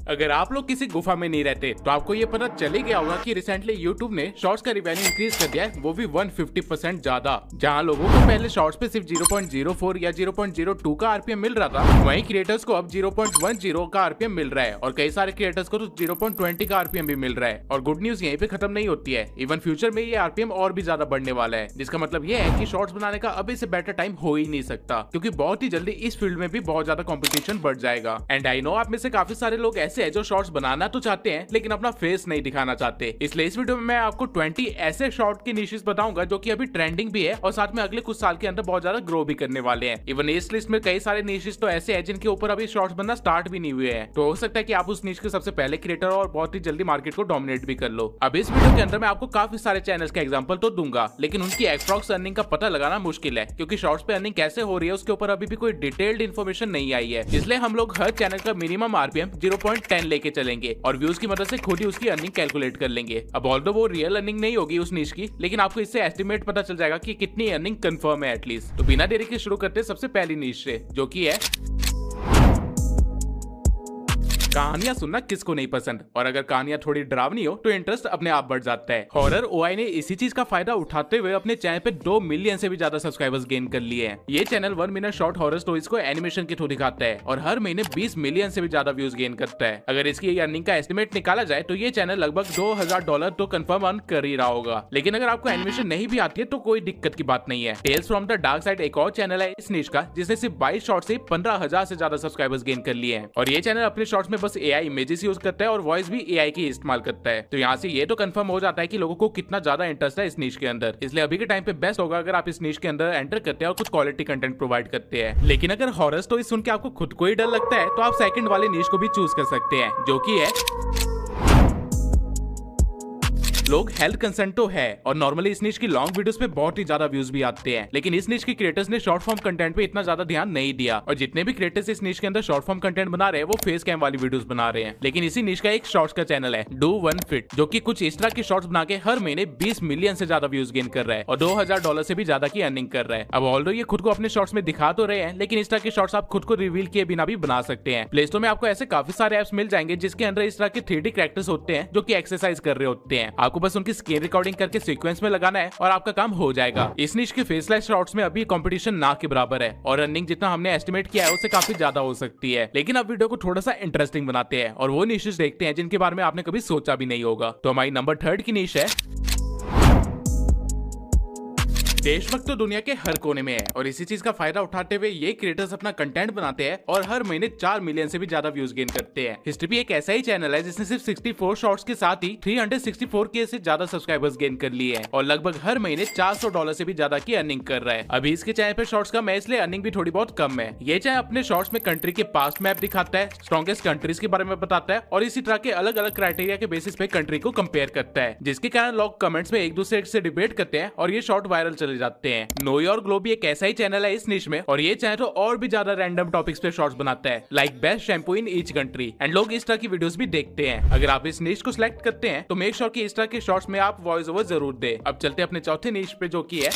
अगर आप लोग किसी गुफा में नहीं रहते तो आपको ये पता चल ही गया होगा कि रिसेंटली यूट्यूब ने शॉर्ट्स का रिवेन्यू इंक्रीज कर दिया है, वो भी 150% ज्यादा। जहां लोगों को पहले शॉर्ट्स पे सिर्फ 0.04 या 0.02 का आरपीएम मिल रहा था, वहीं क्रिएटर्स को अब 0.10 का आरपीएम मिल रहा है और कई सारे क्रिएटर्स को तो 0.20 का आरपीएम भी मिल रहा है। और गुड न्यूज यहीं पे खत्म नहीं होती है, इवन फ्यूचर में ये आरपीएम और भी ज्यादा बढ़ने वाला है, जिसका मतलब ये है कि शॉर्ट्स बनाने का अभी से बेटर टाइम हो ही नहीं सकता, क्योंकि बहुत ही जल्दी इस फील्ड में भी बहुत ज्यादा कॉम्पिटिशन बढ़ जाएगा। एंड आई नो आप में से काफी सारे लोग ऐसे हैं जो शॉर्ट्स बनाना तो चाहते हैं लेकिन अपना फेस नहीं दिखाना चाहते। इसलिए इस वीडियो में मैं आपको 20 ऐसे शॉर्ट की निशेस बताऊंगा जो कि अभी ट्रेंडिंग भी है और साथ में अगले कुछ साल के अंदर बहुत ज्यादा ग्रो भी करने वाले हैं। इवन इस लिस्ट में कई सारे निशेस तो ऐसे हैं जिनके ऊपर अभी शॉर्ट्स बनना स्टार्ट भी नहीं हुए हैं, तो हो सकता है कि आप उस निश के सबसे पहले क्रिएटर और बहुत ही जल्दी मार्केट को डोमिनेट भी कर लो। अब इस वीडियो के अंदर मैं आपको काफी सारे चैनल्स का एग्जांपल तो दूंगा, लेकिन उनकी एप्रॉक्स अर्निंग का पता लगाना मुश्किल है, क्योंकि शॉर्ट्स पे अर्निंग कैसे हो रही है उसके ऊपर अभी भी कोई डिटेल्ड इन्फॉर्मेशन नहीं आई है। इसलिए हम लोग हर चैनल का मिनिमम आरपीएम 0.10 लेके चलेंगे और व्यूज की मदद से खुद ही उसकी अर्निंग कैलकुलेट कर लेंगे। अब ऑल्दो वो रियल अर्निंग नहीं होगी उस निश की, लेकिन आपको इससे एस्टिमेट पता चल जाएगा कि कितनी अर्निंग कंफर्म है एटलीस्ट। तो बिना देरी के शुरू करते हैं सबसे पहली निश से, जो कि है कहानियां सुनना किसको नहीं पसंद, और अगर कहानियां थोड़ी डरावनी हो तो इंटरेस्ट अपने आप बढ़ जाता है। हॉरर ओआई ने इसी चीज का फायदा उठाते हुए अपने चैनल पे 2 मिलियन से भी ज्यादा सब्सक्राइबर्स गेन कर लिए हैं। ये channel 1 minute short horror stories को एनिमेशन के थ्रू दिखाता है और हर महीने 20 मिलियन से भी ज्यादा व्यूज गेन करता है। अगर इसकी अर्निंग का एस्टिमेट निकाला जाए तो ये चैनल लगभग $2000 तो कंफर्म अर्न कर ही रहा होगा। लेकिन अगर आपको एनिमेशन नहीं भी आती है तो कोई दिक्कत की बात नहीं है। Tales from the dark side एक और चैनल है इस निश का, जिसने सिर्फ 22 शॉर्ट से 15,000 से ज्यादा सब्सक्राइबर्स गेन कर लिए हैं। और ये चैनल अपने शॉर्ट्स में बस एआई इमेजेस यूज करता है और वॉइस भी एआई की इस्तेमाल करता है। तो यहाँ से ये तो कंफर्म हो जाता है कि लोगों को कितना ज्यादा इंटरेस्ट है इस नीश के अंदर। इसलिए अभी के टाइम पे बेस्ट होगा अगर आप इस नीश के अंदर एंटर करते हैं और कुछ क्वालिटी कंटेंट प्रोवाइड करते हैं। लेकिन अगर हॉरर स्टोरी सुन के आपको खुद को ही डर लगता है तो आप सेकंड वाले नीश को भी चूज कर सकते हैं, जो कि है लोग हेल्थ कंसर्न तो है। और नॉर्मली इस निश की लॉन्ग वीडियोस पे बहुत ही ज्यादा व्यूज भी आते हैं, लेकिन इस निश के क्रिएटर्स ने शॉर्ट फॉर्म कंटेंट पे इतना ज्यादा ध्यान नहीं दिया और जितने भी क्रिएटर्स इस निश के अंदर शॉर्ट फॉर्म कंटेंट बना रहे हैं वो फेस कैम वाली वीडियोस बना रहे हैं। लेकिन इसी निश का एक शॉर्ट्स का चैनल है डू वन फिट, जो कि कुछ इस तरह के शॉर्ट्स बना के हर महीने 20 मिलियन से ज्यादा व्यूज गेन कर रहा है और $2000 से भी ज्यादा की अर्निंग कर रहा है। अब ऑल्दो ये खुद को अपने शॉर्ट्स में दिखा तो रहे हैं, लेकिन इस तरह के शॉर्ट्स आप खुद को रिवील किए बिना भी बना सकते हैं। प्ले स्टोर में आपको ऐसे काफी सारे एप्स मिल जाएंगे जिसके अंदर इस तरह के 3D कैरेक्टर्स होते हैं जो कि एक्सरसाइज कर रहे होते हैं। आपको बस उनकी स्क्रीन रिकॉर्डिंग करके सीक्वेंस में लगाना है और आपका काम हो जाएगा। इस निश के फेसलेस शॉर्ट्स में अभी कंपटीशन ना के बराबर है और अर्निंग जितना हमने एस्टिमेट किया है उससे काफी ज्यादा हो सकती है। लेकिन अब वीडियो को थोड़ा सा इंटरेस्टिंग बनाते हैं और वो निशेस देखते हैं जिनके बारे में आपने कभी सोचा भी नहीं होगा। तो हमारी नंबर 3 की निश है देशभक्त तो दुनिया के हर कोने में है और इसी चीज का फायदा उठाते हुए ये क्रिएटर्स अपना कंटेंट बनाते हैं और हर महीने 4 मिलियन से भी ज्यादा व्यूज गेन करते हैं। हिस्ट्री भी एक ऐसा ही चैनल है जिसने सिर्फ 64 शॉर्ट्स के साथ ही 364K से ज्यादा सब्सक्राइबर्स गेन कर लिए हैं और लगभग हर महीने $400 से भी ज्यादा की अर्निंग कर रहा है। अभी इसके चैनल पे शॉर्ट्स कम है, इसलिए अर्निंग भी थोड़ी बहुत कम है। ये चैनल अपने शॉर्ट्स में कंट्री के पास्ट मैप दिखाता है, स्ट्रॉन्गेस्ट कंट्रीज के बारे में बताता है और इसी तरह के अलग अलग क्राइटेरिया के बेसिस पे कंट्री को कंपेयर करता है, जिसके कारण लोग कमेंट्स में एक दूसरे से डिबेट करते हैं और ये शॉर्ट वायरल चले जाते हैं। नो योर ग्लो भी एक ऐसा ही चैनल है इस निश में और ये चैनल तो और भी ज्यादा रैंडम टॉपिक्स पे शॉर्ट्स बनाता है, like best shampoo in each country, and लोग इस तरह की वीडियोस भी देखते हैं। अगर आप इस निश को सिलेक्ट करते हैं तो मेक श्योर कि इस तरह के शॉर्ट्स में आप वॉइस ओवर जरूर दे। अब चलते हैं अपने चौथे निश पे, जो कि है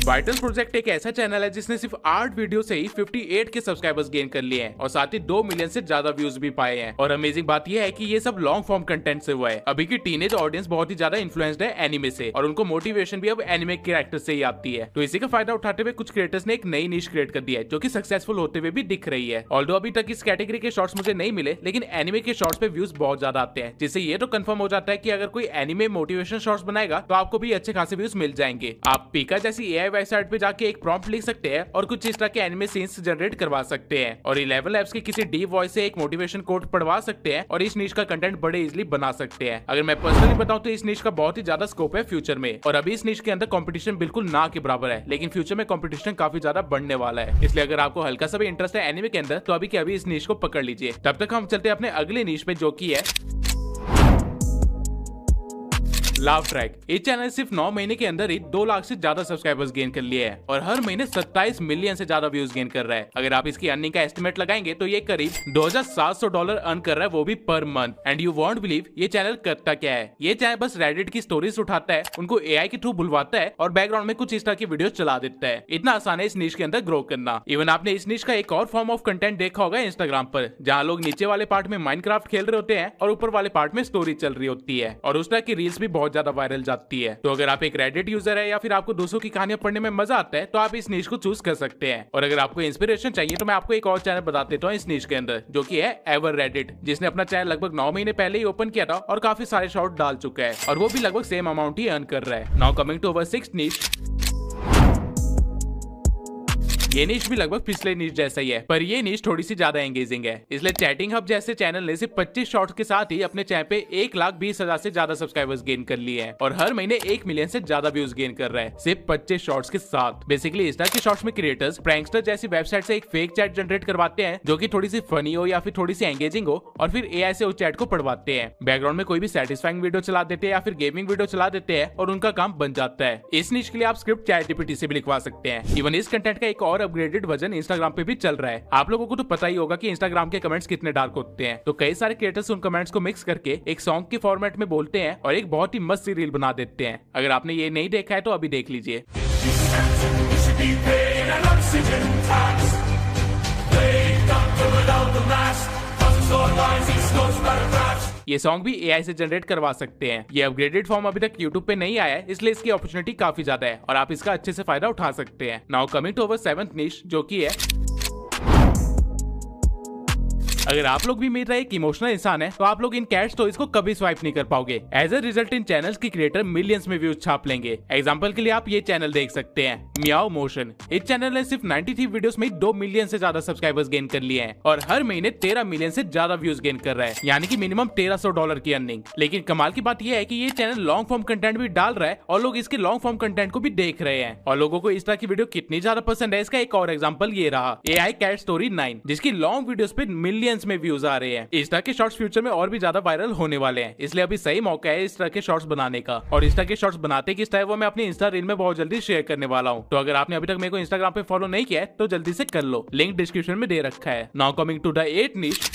वाइटल प्रोजेक्ट। एक ऐसा चैनल है जिसने सिर्फ 8 वीडियो से ही 58 के सब्सक्राइबर्स गेन कर लिए हैं और साथ ही 2 मिलियन से ज्यादा व्यूज भी पाए हैं। और अमेजिंग बात यह है कि ये सब लॉन्ग फॉर्म कंटेंट से हुआ है। अभी की टीनेज ऑडियंस बहुत ही ज्यादा इन्फ्लुएंस्ड है एनिमे से और उनको मोटिवेशन भी अब एनिमे कैरेक्टर से ही आती है। तो इसी का फायदा उठाते हुए कुछ क्रिएटर्स ने एक नई निश क्रिएट कर दिया है जो कि सक्सेसफुल होते हुए भी दिख रही है। ऑल्दो अभी तक इस कैटेगरी के शॉर्ट्स मुझे नहीं मिले, लेकिन एनिमे के शॉर्ट्स पे व्यूज बहुत ज्यादा आते हैं, जिससे ये तो कंफर्म हो जाता है कि अगर कोई एनिमे मोटिवेशन शॉर्ट्स बनाएगा तो आपको भी अच्छे खासे व्यूज मिल जाएंगे। आप पीका जैसी एआई वेबसाइट पे जाके प्रॉम्प्ट लिख सकते हैं और कुछ इस तरह के एनिमे सीन्स जनरेट करवा सकते हैं और 11 लैब्स के किसी डीप वॉइस से एक मोटिवेशन कोड पढ़वा सकते हैं और इस निश का कंटेंट बड़े इजीली बना सकते हैं। अगर मैं पर्सनली बताऊं तो इस निश का बहुत ही ज्यादा स्कोप है फ्यूचर में और अभी इस निश के अंदर कंपटीशन बिल्कुल ना के बराबर है, लेकिन फ्यूचर में कंपटीशन काफी ज्यादा बढ़ने वाला है। इसलिए अगर आपको हल्का सा भी इंटरेस्ट है एनिमे के अंदर तो अभी के अभी इस निश को पकड़ लीजिए। तब तक हम चलते हैं अपने अगले निश पे, जो कि है लाफ ट्रैक। इस चैनल ने सिर्फ 9 महीने के अंदर ही 2 लाख से ज्यादा सब्सक्राइबर्स गेन कर लिए हैं और हर महीने 27 मिलियन से ज्यादा व्यूज गेन कर रहा है। अगर आप इसकी अर्निंग का एस्टिमेट लगाएंगे तो ये करीब $2700 अर्न कर रहा है, वो भी per month. And you won't believe ये चैनल करता क्या है। ये चैनल बस रेडिट की स्टोरीज उठाता है, उनको एआई के थ्रू बुलवाता है और बैकग्राउंड में कुछ इस तरह की वीडियो चला देता है। इतना आसान है इस नीश के अंदर ग्रो करना। इवन आपने इस नीश का एक और फॉर्म ऑफ कंटेंट देखा होगा इंस्टाग्राम पर, जहाँ लोग नीचे वाले पार्ट में माइनक्राफ्ट खेल रहे होते हैं और ऊपर वाले पार्ट में स्टोरी चल रही होती है और उस तरह की रील्स भी बहुत ज्यादा वायरल जाती है। तो अगर आप एक रेडिट यूजर है या फिर आपको दूसरों की कहानियां पढ़ने में मजा आता है तो आप इस नीश को चूज कर सकते हैं। और अगर आपको इंस्पिरेशन चाहिए तो मैं आपको एक और चैनल बता देता हूँ इस नीश के अंदर, जो कि है एवर रेडिट, जिसने अपना चैनल लगभग 9 महीने पहले ही ओपन किया था और काफी सारे शॉर्ट डाल चुका है और वो भी लगभग सेम अमाउंट ही अर्न कर रहा है। Now coming to our sixth niche. ये नीश भी लगभग पिछले नीश जैसा ही है, पर ये नीश थोड़ी सी ज्यादा एंगेजिंग है। इसलिए चैटिंग हब जैसे चैनल ने सिर्फ 25 शॉर्ट्स के साथ ही अपने चैनल पे 1,20,000 से ज्यादा सब्सक्राइबर्स गेन कर लिए हैं और हर महीने 1 मिलियन से ज्यादा व्यूज गेन कर रहा है सिर्फ 25 शॉर्ट्स के साथ। बेसिकली इस तरह के शॉर्ट्स में क्रिएटर्स प्रैंकस्टर जैसी वेबसाइट से एक फेक चैट जनरेट करवाते हैं जो कि थोड़ी सी फनी हो या फिर थोड़ी सी एंगेजिंग हो और फिर एआई से उस चैट को पढ़वाते हैं। बैकग्राउंड में कोई भी सेटिस्फाइंग वीडियो चला देते हैं या फिर गेमिंग वीडियो चला देते हैं और उनका काम बन जाता है। इस नीश के लिए आप स्क्रिप्ट चैटजीपीटी से भी लिखवा सकते हैं। इवन इस कंटेंट का एक और अपग्रेडेड वर्जन इंस्टाग्राम पे भी चल रहा है। आप लोगों को तो पता ही होगा कि इंस्टाग्राम के कमेंट्स कितने डार्क होते हैं, तो कई सारे क्रिएटर्स उन कमेंट्स को मिक्स करके एक सॉन्ग के फॉर्मेट में बोलते हैं और एक बहुत ही मस्त सी रील बना देते हैं। अगर आपने ये नहीं देखा है तो अभी देख लीजिए। ये सॉन्ग भी एआई से जनरेट करवा सकते हैं। ये अपग्रेडेड फॉर्म अभी तक यूट्यूब पे नहीं आया है, इसलिए इसकी अपॉर्चुनिटी काफी ज्यादा है और आप इसका अच्छे से फायदा उठा सकते हैं। Now coming to our seventh niche, जो कि है अगर आप लोग भी मेरा एक इमोशनल इंसान है तो आप लोग इन कैट स्टोरीज को कभी स्वाइप नहीं कर पाओगे। एज ए रिजल्ट इन चैनल्स की क्रिएटर मिलियंस में व्यूज छाप लेंगे। एग्जांपल के लिए आप ये चैनल देख सकते हैं, मियाओ मोशन। इस चैनल ने सिर्फ 93 वीडियोस में 2 मिलियन से ज्यादा सब्सक्राइबर्स गेन कर लिए हैं और हर महीने 13 मिलियन से ज्यादा व्यूज गेन कर रहा है, यानी कि मिनिमम $1300 की अर्निंग। लेकिन कमाल की बात यह है कि ये चैनल लॉन्ग फॉर्म कंटेंट भी डाल रहा है और लोग इसके लॉन्ग फॉर्म कंटेंट को भी देख रहे हैं और लोगों को इस तरह की वीडियो कितनी ज्यादा पसंद है इसका एक और एग्जाम्पल ये रहा, AI कैट स्टोरी 9, जिसकी लॉन्ग वीडियोस पे मिलियंस में व्यूज आ रहे हैं। इस तरह के शॉर्ट्स फ्यूचर में और भी ज्यादा वायरल होने वाले हैं, इसलिए अभी सही मौका है इस तरह के शॉर्ट्स बनाने का। और इस तरह के शॉर्ट्स बनाते किस तरह वो मैं अपनी इंस्टा रील में बहुत जल्दी शेयर करने वाला हूँ। तो अगर आपने अभी तक मेरे को इंस्टाग्राम पे फॉलो नहीं किया है तो जल्दी से कर लो, लिंक डिस्क्रिप्शन में दे रखा है। Now coming to the 8th निश।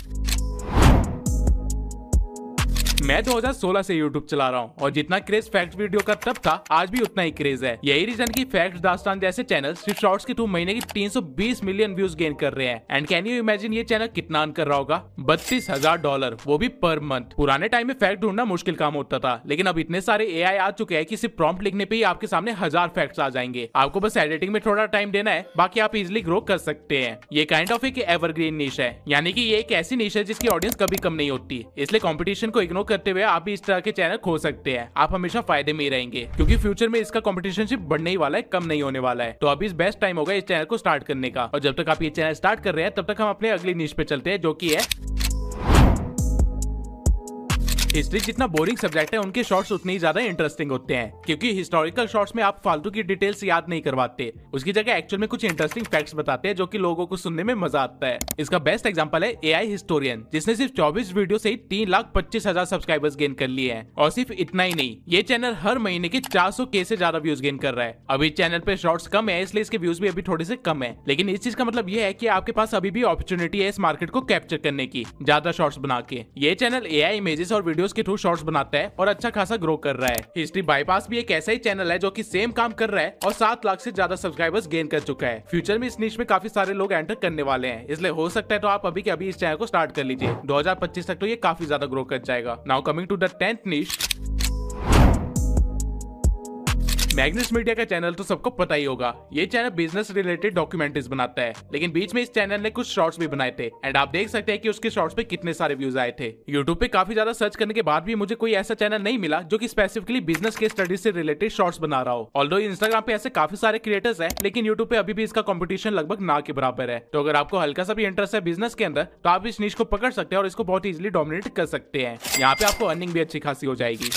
मैं 2016 से YouTube चला रहा हूँ और जितना क्रेज फैक्ट वीडियो का तब था आज भी उतना ही क्रेज है। यही रीजन की फैक्ट दास्तान जैसे चैनल सिर्फ शॉर्ट्स के थ्रू महीने की 320 मिलियन व्यूज गेन कर रहे हैं। एंड कैन यू इमेजिन ये चैनल कितना अर्न कर रहा होगा? $32,000, वो भी पर मंथ। पुराने टाइम में फैक्ट ढूंढना मुश्किल काम होता था, लेकिन अब इतने सारे AI आ चुके हैं कि सिर्फ प्रॉम्प्ट लिखने पे ही आपके सामने 1000 फैक्ट्स आ जाएंगे। आपको बस एडिटिंग में थोड़ा टाइम देना है, बाकी आप इजिली ग्रो कर सकते हैं। ये काइंड ऑफ एक एवरग्रीन निश है, यानी कि ये एक ऐसी निश है जिसकी ऑडियंस कभी कम नहीं होती। इसलिए कंपटीशन को इग्नोर करते हुए आप भी इस तरह के चैनल खो सकते हैं। आप हमेशा फायदे में ही रहेंगे क्योंकि फ्यूचर में इसका कंपटीशन सिर्फ बढ़ने ही वाला है, कम नहीं होने वाला है। तो अभी इस बेस्ट टाइम होगा इस चैनल को स्टार्ट करने का। और जब तक आप ये चैनल स्टार्ट कर रहे हैं तब तक हम अपने अगली निश पे चलते हैं, जो कि है हिस्ट्री। जितना बोरिंग सब्जेक्ट है उनके शॉर्ट्स उतने ही ज्यादा इंटरेस्टिंग होते हैं, क्योंकि हिस्टोरिकल शॉर्ट्स में आप फालतू की डिटेल्स याद नहीं करवाते, उसकी जगह एक्चुअल में कुछ इंटरेस्टिंग फैक्ट्स बताते हैं जो कि लोगों को सुनने में मजा आता है। इसका बेस्ट एग्जांपल है AI हिस्टोरियन, जिसने सिर्फ 24 वीडियो से ही 3,25,000 सब्सक्राइबर्स गेन कर लिए हैं। और सिर्फ इतना ही नहीं, ये चैनल हर महीने के 400K से ज्यादा व्यूज गेन कर रहा है। अभी चैनल पे शॉर्ट्स कम है इसलिए इसके व्यूज भी अभी थोड़े से कम है, लेकिन इस चीज का मतलब ये है कि आपके पास अभी भी अपॉर्चुनिटी है इस मार्केट को कैप्चर करने की, ज्यादा शॉर्ट्स बना के। ये चैनल AI इमेजेस और वीडियोस के थ्रू शॉर्ट्स बनाता है और अच्छा खासा ग्रो कर रहा है। हिस्ट्री बाईपास भी एक ऐसा ही चैनल है जो कि सेम काम कर रहा है और 7 लाख से ज्यादा सब्सक्राइबर्स गेन कर चुका है। फ्यूचर में इस निश में काफी सारे लोग एंटर करने वाले हैं, इसलिए हो सकता है तो आप अभी के अभी इस चैनल को स्टार्ट कर लीजिए। 2025 तक तो ये काफी ज्यादा ग्रो कर जाएगा। Now coming to the 10th निश। मैग्नस मीडिया का चैनल तो सबको पता ही होगा। ये चैनल बिजनेस रिलेटेड डॉक्यूमेंट्रीज बनाता है, लेकिन बीच में इस चैनल ने कुछ शॉर्ट्स भी बनाए थे एंड आप देख सकते हैं कि उसके शॉर्ट्स पे कितने सारे व्यूज आए थे। यूट्यूब पे काफी ज्यादा सर्च करने के बाद भी मुझे कोई ऐसा चैनल नहीं मिला जो कि स्पेसिफिकली बिजनेस के स्टडीज से रिलेटेड शॉर्ट्स बना रहा हो। ऑल्दो इंस्टाग्राम पे ऐसे काफी सारे क्रिएटर्स हैं, लेकिन यूट्यूब पे अभी भी इसका कॉम्पिटिशन लगभग ना के बराबर है। तो अगर आपको हल्का सा भी इंटरेस्ट है बिजनेस के अंदर तो आप इस निश को पकड़ सकते हैं और इसको बहुत इजिली डोमिनेट कर सकते हैं। यहाँ पे आपको अर्निंग भी अच्छी खासी हो जाएगी।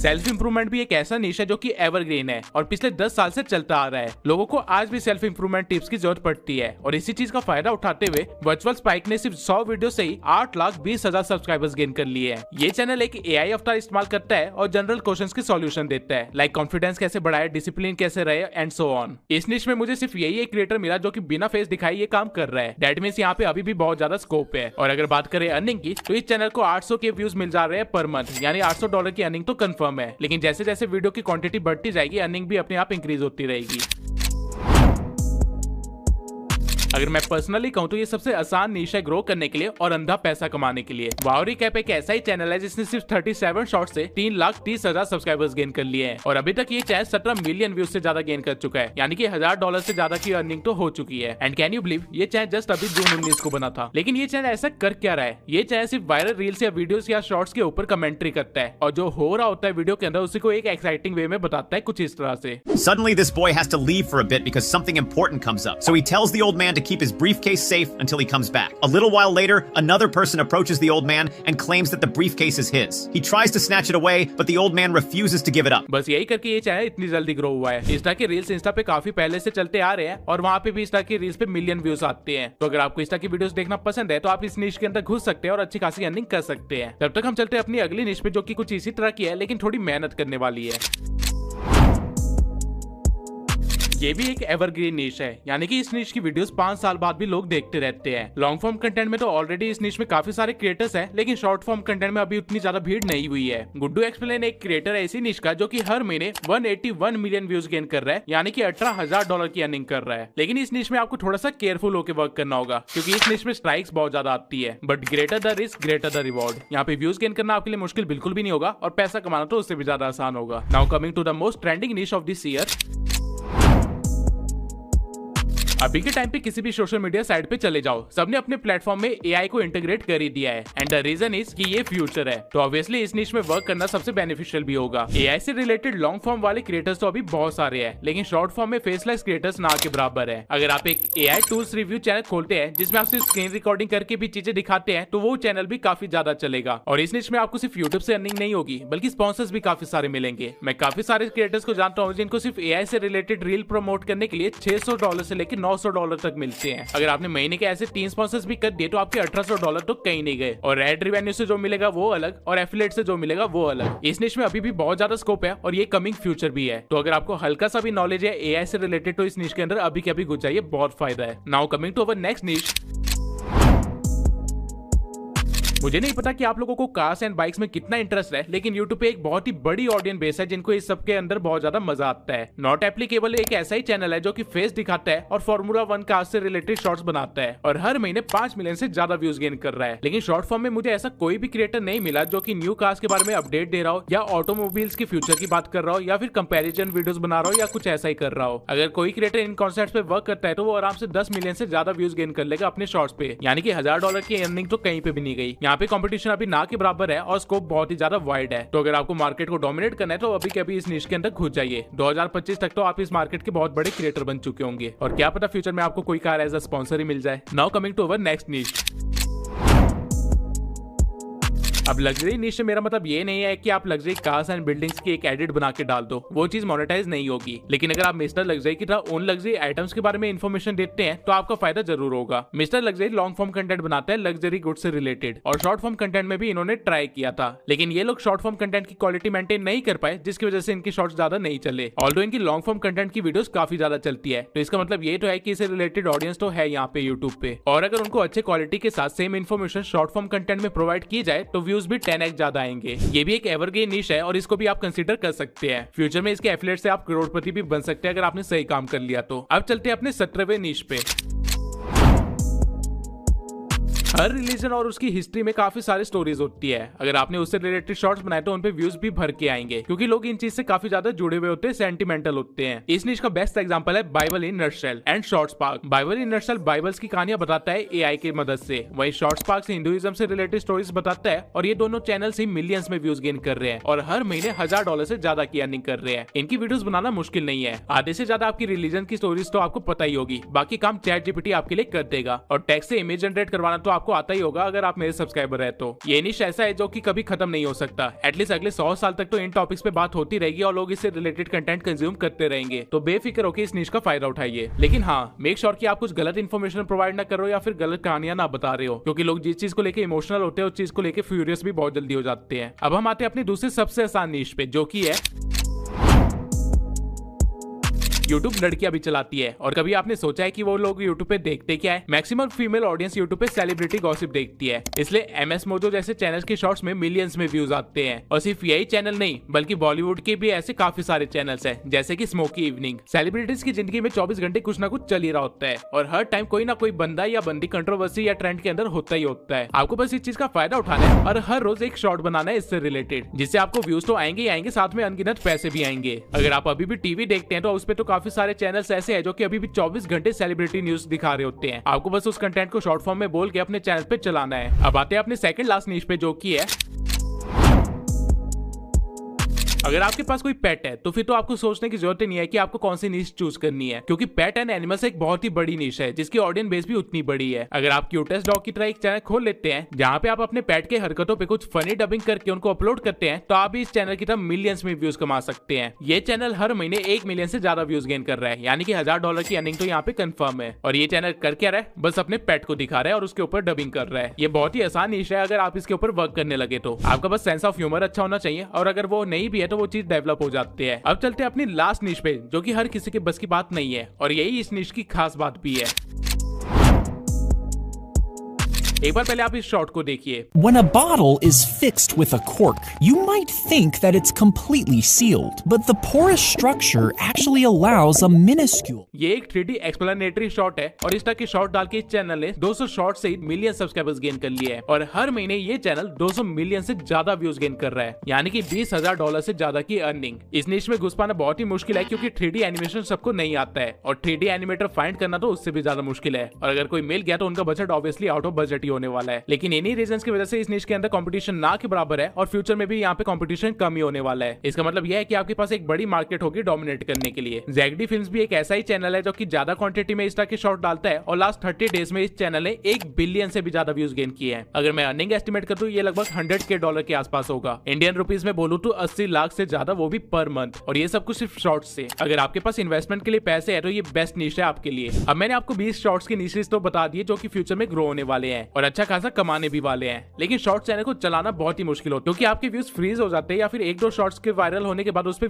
सेल्फ इंप्रूवमेंट भी एक ऐसा निश है जो कि एवरग्रीन है और पिछले 10 साल से चलता आ रहा है। लोगों को आज भी सेल्फ इंप्रूवमेंट टिप्स की जरूरत पड़ती है और इसी चीज का फायदा उठाते हुए वर्चुअल स्पाइक ने सिर्फ 100 वीडियो से ही 8,20,000 सब्सक्राइबर्स गेन कर लिए हैं। ये चैनल एक AI अवतार इस्तेमाल करता है और जनरल क्वेश्चंस के सॉल्यूशन देता है, लाइक कॉन्फिडेंस कैसे बढ़ाए, डिसिप्लिन कैसे रहे एंड सो ऑन। इस निश में मुझे सिर्फ यही एक क्रिएटर मिला जो कि बिना फेस दिखाई ये काम कर रहा है। दैट मींस यहाँ पे अभी भी बहुत ज्यादा स्कोप है। और अगर बात करें अर्निंग की तो इस चैनल को 800 के व्यूज मिल जा रहे हैं पर मंथ, यानी $800 की अर्निंग तो कंफर्म है। लेकिन जैसे जैसे वीडियो की क्वांटिटी बढ़ती जाएगी अर्निंग भी अपने आप इंक्रीज होती रहेगी। अगर मैं पर्सनली कहूं तो ये सबसे आसान निश है ग्रो करने के लिए और अंधा पैसा कमाने के लिए। वाओ रिकैप एक ऐसा ही चैनल है जिसने सिर्फ 37 शॉर्ट से 3,30,000 सब्सक्राइबर्स गेन कर लिए हैं और अभी तक ये चैनल 17 मिलियन व्यूज से ज्यादा गेन कर चुका है, यानी कि $1,000 से ज्यादा की अर्निंग तो हो चुकी है। एंड कैन यू बिलीव ये चैनल जस्ट अभी जून 19 को बना था। लेकिन ये चैनल ऐसा कर क्या रहा है? ये चैनल सिर्फ वायरल रील्स या वीडियोस या शॉर्ट्स के ऊपर कमेंट्री करता है और जो हो रहा होता है वीडियो के अंदर उसी को एक एक्साइटिंग वे में बताता है कुछ इस तरह से। Suddenly this boy has to leave for a bit because something important comes up. So he tells the old man to keep his briefcase safe until he comes back. A little while later, another person approaches the old man and claims that the briefcase is his. He tries to snatch it away, but the old man refuses to give it up. बस यही करके ये channel इतनी जल्दी grow हुआ है। Insta के reels Insta पे काफी पहले से चलते आ रहे हैं और वहाँ पे भी इंस्टा की रील्स पे मिलियन व्यूज आते हैं। तो अगर आपको इंस्टा की वीडियोस देखना पसंद है तो आप इस निश के अंदर घुस सकते हैं और अच्छी खासी अर्निंग कर सकते हैं। तब तक हम चलते हैं अपनी अगली निश पे जो कि कुछ इसी तरह की है लेकिन थोड़ी मेहनत करने वाली है। ये भी एक एवरग्रीन निश है, यानी कि इस निश की वीडियोस 5 साल बाद भी लोग देखते रहते हैं। लॉन्ग फॉर्म कंटेंट में तो ऑलरेडी इस निश में काफी सारे क्रिएटर्स हैं, लेकिन शॉर्ट फॉर्म कंटेंट में अभी उतनी ज्यादा भीड़ नहीं हुई है। गुड्डू एक्सप्लेन एक क्रिएटर है इसी निश का जो कि हर महीने 181 मिलियन व्यूज गेन कर रहा है, यानी कि $18,000 की अर्निंग कर रहा है। लेकिन इस निश में आपको थोड़ा सा केयरफुल होकर वर्क करना होगा क्योंकि इस निश में स्ट्राइक्स बहुत ज्यादा आती है। But greater the risk greater the reward. यहाँ पे व्यूज गेन करना आपके लिए मुश्किल बिल्कुल भी नहीं होगा और पैसा कमाना तो उससे भी ज्यादा आसान होगा। Now coming to the most trending niche of this year. अभी के टाइम पे किसी भी सोशल मीडिया साइट पे चले जाओ, सबने अपने प्लेटफॉर्म में AI को इंटीग्रेट कर ही दिया है एंड द रीजन इज कि ये फ्यूचर है। तो ऑब्वियसली इस निश में वर्क करना सबसे बेनिफिशियल भी होगा। AI से रिलेटेड लॉन्ग फॉर्म वाले क्रिएटर्स तो अभी बहुत सारे हैं, लेकिन शॉर्ट फॉर्म में फेसलेस क्रिएटर्स ना के बराबर है। अगर आप एक AI टूल्स रिव्यू चैनल खोलते हैं जिसमें आप सिर्फ स्क्रीन रिकॉर्डिंग करके भी चीजें दिखाते हैं तो वो चैनल भी काफी ज्यादा चलेगा। और इस निश में आपको सिर्फ यूट्यूब से अर्निंग नहीं होगी बल्कि स्पॉन्सर्स भी काफी सारे मिलेंगे। मैं काफी सारे क्रिएटर्स को जानता हूँ जिनको सिर्फ AI से रिलेटेड रील प्रमोट करने के लिए $600 से लेकर $900 तक मिलते हैं। अगर आपने महीने के ऐसे 3 स्पॉन्सर्स भी कर दिए तो आपके $1800 तो कहीं नहीं गए और एड रेवेन्यू से जो मिलेगा वो अलग और एफिलिएट से जो मिलेगा वो अलग। इस निश में अभी भी बहुत ज्यादा स्कोप है और ये कमिंग फ्यूचर भी है। तो अगर आपको हल्का सा भी नॉलेज है AI से रिलेटेड तो इस निश के अंदर अभी के अभी घुस जाइए, बहुत फायदा है। Now coming to our next niche. मुझे नहीं पता कि आप लोगों को कार्स एंड बाइक्स में कितना इंटरेस्ट है, लेकिन YouTube पे एक बहुत ही बड़ी ऑडियंस बेस है जिनको इस सब के अंदर बहुत ज्यादा मजा आता है। नॉट एप्लीकेबल एक ऐसा ही चैनल है जो कि फेस दिखाता है और फॉर्मूला 1 कार्स से रिलेटेड शॉर्ट्स बनाता है और हर महीने 5 मिलियन से ज्यादा व्यूज गेन कर रहा है। लेकिन शॉर्ट फॉर्म में मुझे ऐसा कोई भी क्रिएटर नहीं मिला जो कि न्यू कार्स के बारे में अपडेट दे रहा हो या ऑटोमोबाइल्स के फ्यूचर की बात कर रहा हो या फिर कंपैरिजन वीडियोस बना रहा हो या कुछ ऐसा ही कर रहा हो। अगर कोई क्रिएटर इन कॉन्सेप्ट्स पे वर्क करता है तो वो आराम से 10 मिलियन से ज्यादा व्यूज गेन कर लेगा अपने शॉर्ट्स पे, यानी कि $1,000 की अर्निंग तो कहीं पे भी नहीं गई। यहाँ पे कॉम्पिटिशन अभी ना के बराबर है और स्कोप बहुत ही ज्यादा वाइड है। तो अगर आपको मार्केट को डोमिनेट करना है तो अभी के अभी इस निश के अंदर घुस जाइए। 2025 तक तो आप इस मार्केट के बहुत बड़े क्रिएटर बन चुके होंगे और क्या पता फ्यूचर में आपको कोई कार एज अ स्पॉन्सर ही मिल जाए। Now coming to our next niche. अब लग्जरी निश से मेरा मतलब ये नहीं है कि आप लग्जरी कार्स एंड बिल्डिंग्स की एक एडिट बना के डाल दो, वो चीज मोनेटाइज नहीं होगी। लेकिन अगर आप मिस्टर लग्जरी की तरह उन लग्जरी आइटम्स के बारे में इन्फॉर्मेशन देते हैं तो आपका फायदा जरूर होगा। Mister luxury long form content बनाता है लग्जरी गुड्स से रिलेटेड और शॉर्ट फॉर्म कंटेंट में भी इन्होंने ट्राई किया था, लेकिन ये लोग शॉर्ट फॉर्म कंटेंट की क्वालिटी मेंटेन नहीं कर पाए जिसकी वजह से इनकी शॉर्ट्स ज्यादा नहीं चले। ऑल्दो इनकी लॉन्ग फॉर्म कंटेंट की वीडियोस काफी ज्यादा चलती है, तो इसका मतलब ये तो है कि इससे रिलेटेड ऑडियंस तो है यहाँ पे यूट्यूब पे। और अगर उनको अच्छे क्वालिटी के साथ same information short form content में प्रोवाइड की जाए तो व्यूज भी 10x ज्यादा आएंगे। ये भी एक एवरग्रीन निश है और इसको भी आप कंसीडर कर सकते हैं। फ्यूचर में इसके एफिलिएट से आप करोड़पति भी बन सकते हैं अगर आपने सही काम कर लिया तो। अब चलते हैं अपने 17वें निश पे। हर रिलीजन और उसकी हिस्ट्री में काफी सारी स्टोरीज होती है। अगर आपने उससे रिलेटेड शॉर्ट्स बनाए तो उन पे व्यूज भी भर के आएंगे क्योंकि लोग इन चीज से काफी ज्यादा जुड़े हुए होते हैं, सेंटिमेंटल होते हैं। इस निश का बेस्ट एग्जांपल है Bible in nutshell and Shortspark. Bible in nutshell Bibles की कहानियां बताता है AI की मदद से, वहीं शॉर्ट्सपार्क हिंदुइज्म से रिलेटेड स्टोरीज बताता है और ये दोनों चैनल्स ही मिलियंस में व्यूज गेन कर रहे हैं और हर महीने $1,000 से ज्यादा की अर्निंग कर रहे हैं। इनकी वीडियोस बनाना मुश्किल नहीं है। आधे से ज्यादा आपकी रिलीजन की स्टोरीज तो आपको पता ही होगी, बाकी काम ChatGPT आपके लिए कर देगा और टेक्स्ट से इमेज जनरेट करवाना तो आपको आपको आता ही होगा अगर आप मेरे सब्सक्राइबर है तो। ये निश ऐसा है जो कि कभी खत्म नहीं हो सकता। एटलीस्ट अगले 100 साल तक तो इन टॉपिक्स पे बात होती रहेगी और लोग इससे रिलेटेड कंटेंट कंज्यूम करते रहेंगे। तो बेफिक्र होकर इस निश का फायदा उठाइए। लेकिन हाँ, मेक श्योर कि आप कुछ गलत इन्फॉर्मेशन प्रोवाइड ना करो या फिर गलत कहानियां ना बता रहे हो, क्योंकि लोग जिस चीज को लेकर इमोशनल होते हैं उस चीज को लेकर फ्यूरियस भी बहुत जल्दी हो जाते हैं। अब हम आते हैं अपनी दूसरी सबसे आसान निश पे, जो कि है यूट्यूब लड़कियां भी चलाती है। और कभी आपने सोचा है कि वो लोग यूट्यूब पे देखते क्या है? मैक्सिमम फीमेल ऑडियंस यूट्यूब पे सेलिब्रिटी गॉसिप देखती है, इसलिए एमएस मोजो जैसे चैनल के शॉर्ट्स में मिलियंस में व्यूज आते हैं। और सिर्फ यही चैनल नहीं, बल्कि बॉलीवुड के भी ऐसे काफी सारे चैनल्स हैं, जैसे कि स्मोकी इवनिंग। सेलिब्रिटीज की जिंदगी में 24 घंटे कुछ ना कुछ चल ही रहा होता है और हर टाइम कोई ना कोई बंदा या बंदी कंट्रोवर्सी या ट्रेंड के अंदर होता ही होता है। आपको बस इस चीज का फायदा उठाना है और हर रोज एक शॉर्ट बनाना है इससे रिलेटेड, जिससे आपको व्यूज तो आएंगे ही आएंगे, साथ में अनगिनत पैसे भी आएंगे। अगर आप अभी भी टीवी देखते हैं तो उस पर तो काफी सारे चैनल्स ऐसे है जो कि अभी भी 24 घंटे सेलिब्रिटी न्यूज दिखा रहे होते हैं। आपको बस उस कंटेंट को शॉर्ट फॉर्म में बोल के अपने चैनल पे चलाना है। अब आते हैं अपने सेकंड लास्ट नीश पे, जो कि है अगर आपके पास कोई पेट है तो फिर तो आपको सोचने की जरूरत नहीं है कि आपको कौन सी नीश चूज करनी है, क्योंकि पेट एंड एनिमल्स एक बहुत ही बड़ी नीश है जिसकी ऑडियंस बेस भी उतनी बड़ी है। अगर आप क्यूटेस्ट डॉग की तरह एक चैनल खोल लेते हैं जहां पे आप अपने पेट के हरकतों पे कुछ फनी डबिंग करके उनको अपलोड करते हैं, तो आप भी इस चैनल की तरह मिलियंस में व्यूज कमा सकते हैं। ये चैनल हर महीने 1 मिलियन से ज्यादा व्यूज गेन कर रहा है, यानी कि $1000 की अर्निंग तो यहाँ पे कंफर्म है। और ये चैनल कर क्या रहा है? बस अपने पेट को दिखा रहा है और उसके ऊपर डबिंग कर रहा है। ये बहुत ही आसान नीश है अगर आप इसके ऊपर वर्क करने लगे तो। आपका बस सेंस ऑफ ह्यूमर अच्छा होना चाहिए, और अगर वो नहीं भी है तो वो चीज डेवलप हो जाते हैं। अब चलते हैं अपनी लास्ट निश पे, जो कि हर किसी के बस की बात नहीं है, और यही इस निश की खास बात भी है। एक बार पहले आप इस शॉट को देखिए। When a bottle is fixed with a cork, you might think that it's completely sealed, but the porous structure actually allows a minuscule. ये एक 3D एक्सप्लेनेटरी शॉट है और इस तरह के शॉट डाल के इस चैनल ने 200 शॉट से मिलियन सब्सक्राइबर्स गेन कर लिए हैं, और हर महीने ये चैनल 200 मिलियन से ज्यादा व्यूज गेन कर रहा है, यानी कि $20,000 से ज्यादा की अर्निंग। इस निश में घुस पाना बहुत ही मुश्किल है, क्योंकि 3D एनिमेशन सबको नहीं आता है और 3D एनिमेटर फाइंड करना तो उससे भी ज्यादा मुश्किल है, और अगर कोई मिल गया तो उनका budget obviously out of budget ही होने वाला है। लेकिन इन्हीं रीजंस की वजह से इस निश के अंदर कंपटीशन ना के बराबर है, और फ्यूचर में भी यहाँ पे कंपटीशन कम ही होने वाला है। इसका मतलब यह है कि आपके पास एक बड़ी मार्केट होगी डोमिनेट करने के लिए। ZD फिल्म्स भी एक ऐसा ही चैनल है जो कि ज्यादा क्वांटिटी में इस तरह के शॉट डालता है, और लास्ट 30 डेज में इस चैनल ने 1 बिलियन से भी ज्यादा व्यूज गेन किए हैं। अगर मैं अर्निंग एस्टिमेट कर दूं, ये लगभग $100K के आसपास होगा। इंडियन रुपीज में बोलूं तो 80 लाख से ज्यादा, वो भी पर मंथ, और ये सब कुछ सिर्फ शॉर्ट्स से। अगर आपके पास इन्वेस्टमेंट के लिए पैसे है तो ये बेस्ट निश है आपके लिए। अब मैंने आपको 20 शॉर्ट्स की निशेस तो बता दिए जो कि फ्यूचर में ग्रो होने वाले हैं और अच्छा खासा कमाने भी वाले हैं। लेकिन शॉर्ट चैनल को चलाना बहुत ही मुश्किल होता है, क्योंकि आपके व्यूज फ्रीज हो जाते हैं या फिर 1-2 शॉर्ट्स के वायरल होने के बाद उस पर